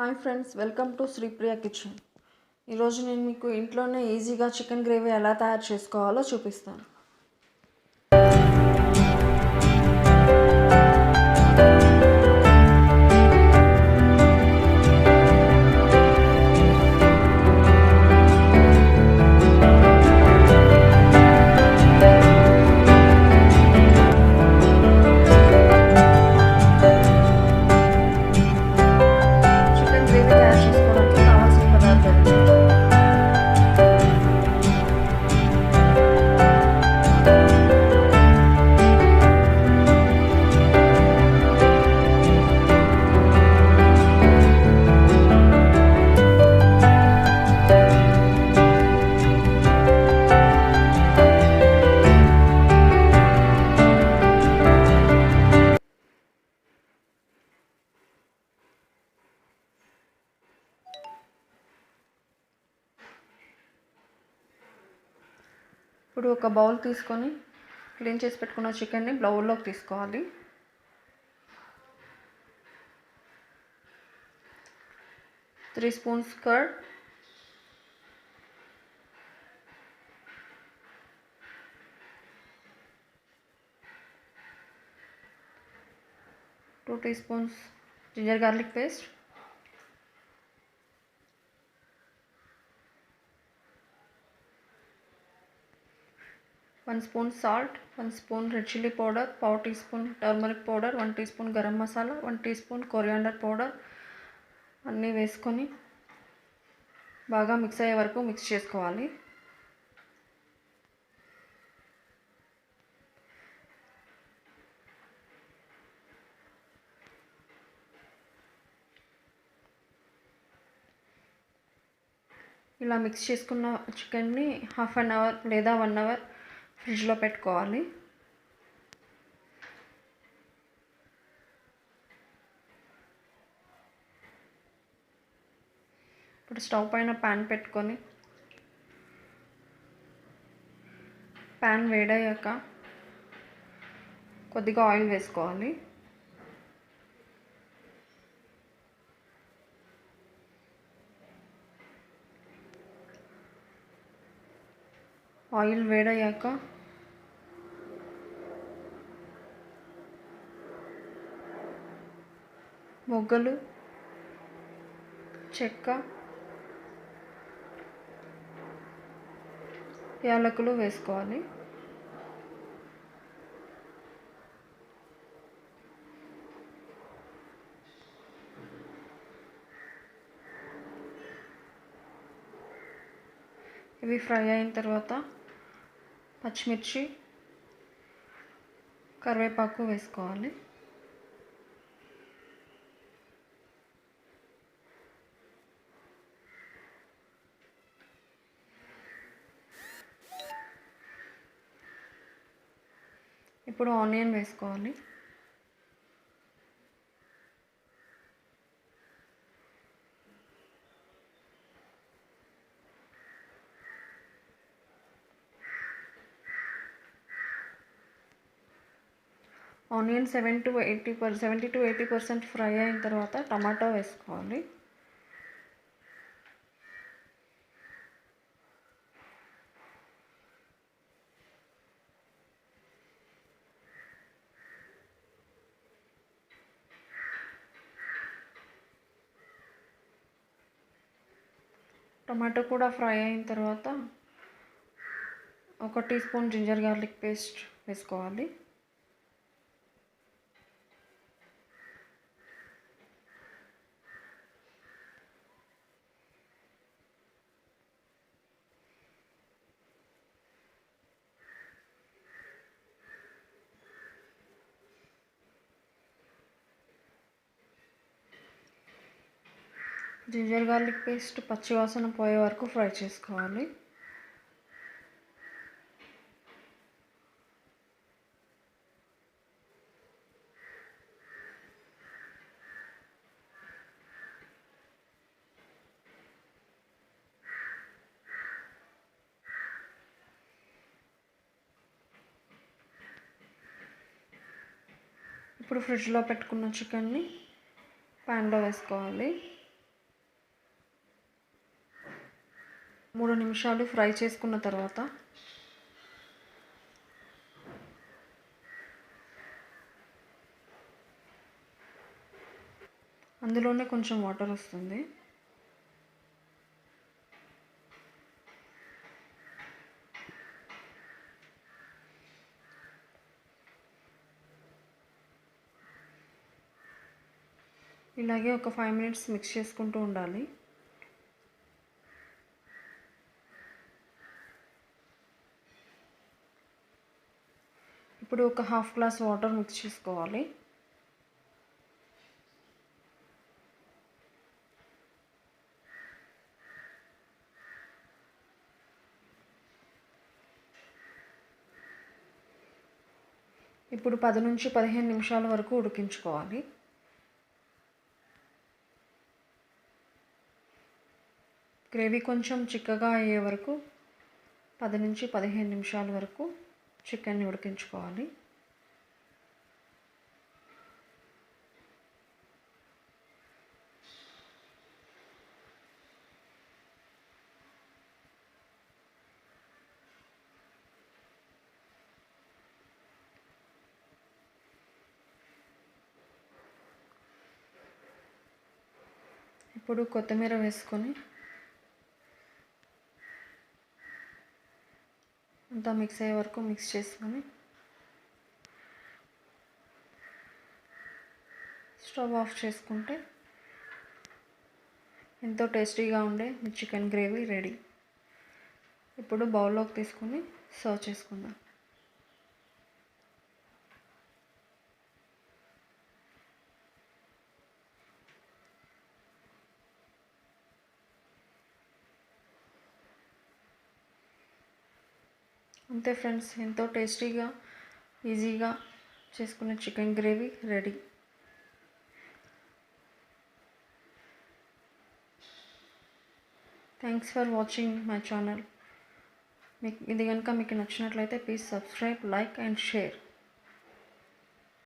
Hi friends, welcome to Sripriya kitchen. ఈరోజు నేను మీకు ఇంట్లోనే ఈజీగా చికెన్ గ్రేవీ ఎలా తయారు చేసుకోవాలో చూపిస్తాను. చికెన్ గ్రేవీ తయారు చేసుకోవడానికి కావాల్సిన పదార్థాలు: ఇప్పుడు ఒక బౌల్ తీసుకొని క్లీన్ చేసి పెట్టుకున్న చికెన్ని బౌల్లోకి తీసుకోవాలి. Three spoons curd, 2 teaspoons ginger garlic paste, 1 spoon salt, 1 spoon red chili powder, 1/2 teaspoon turmeric powder, 1 teaspoon garam masala, 1 teaspoon coriander powder అన్నీ వేసుకొని బాగా మిక్స్ అయ్యే వరకు మిక్స్ చేసుకోవాలి. ఇలా మిక్స్ చేసుకున్న చికెన్ని హాఫ్ అన్ అవర్ లేదా 1 అవర్ ఫ్రిడ్జ్లో పెట్టుకోవాలి. ఇప్పుడు స్టవ్ పైన ప్యాన్ పెట్టుకొని ప్యాన్ వేడయ్యాక కొద్దిగా ఆయిల్ వేసుకోవాలి. ఆయిల్ వేడయ్యాక మొగ్గలు, చెక్క, యాలకులు వేసుకోవాలి. ఇవి ఫ్రై అయిన తర్వాత పచ్చిమిర్చి, కరివేపాకు వేసుకోవాలి. ఇప్పుడు ఆనియన్ వేసుకోవాలి. ఆనియన్ 70 to 80% ఫ్రై అయిన తర్వాత టమాటో వేసుకోవాలి. టమాటో కూడా ఫ్రై అయిన తర్వాత 1 teaspoon ginger garlic paste వేసుకోవాలి. జింజర్ గార్లిక్ పేస్ట్ పచ్చివాసన పోయే వరకు ఫ్రై చేసుకోవాలి. ఇప్పుడు ఫ్రిడ్జ్లో పెట్టుకున్న చికెన్ని ప్యాన్లో వేసుకోవాలి. 3 నిమిషాలు ఫ్రై చేసుకున్న తర్వాత అందులోనే కొంచెం వాటర్ వస్తుంది. ఇలాగే ఒక 5 మినిట్స్ మిక్స్ చేసుకుంటూ ఉండాలి. ఇప్పుడు ఒక హాఫ్ గ్లాస్ వాటర్ మిక్స్ చేసుకోవాలి. ఇప్పుడు 10 నుంచి 15 నిమిషాల వరకు ఉడికించుకోవాలి. గ్రేవీ కొంచెం చిక్కగా అయ్యే వరకు 10 నుంచి 15 నిమిషాల వరకు చికెన్ని ఉడికించుకోవాలి. ఇప్పుడు కొత్తిమీర వేసుకొని అంతా మిక్స్ అయ్యే వరకు మిక్స్ చేసుకొని స్టవ్ ఆఫ్ చేసుకుంటే ఎంతో టేస్టీగా ఉండే మీ చికెన్ గ్రేవీ రెడీ. ఇప్పుడు బౌల్లోకి తీసుకొని సర్వ్ చేసుకుందాం. అంతే ఫ్రెండ్స్, ఎంతో టేస్టీగా ఈజీగా చేసుకునే chicken gravy ready. Thanks for watching my channel. ఇది కనుక మీకు నచ్చినట్లయితే please subscribe, like and share.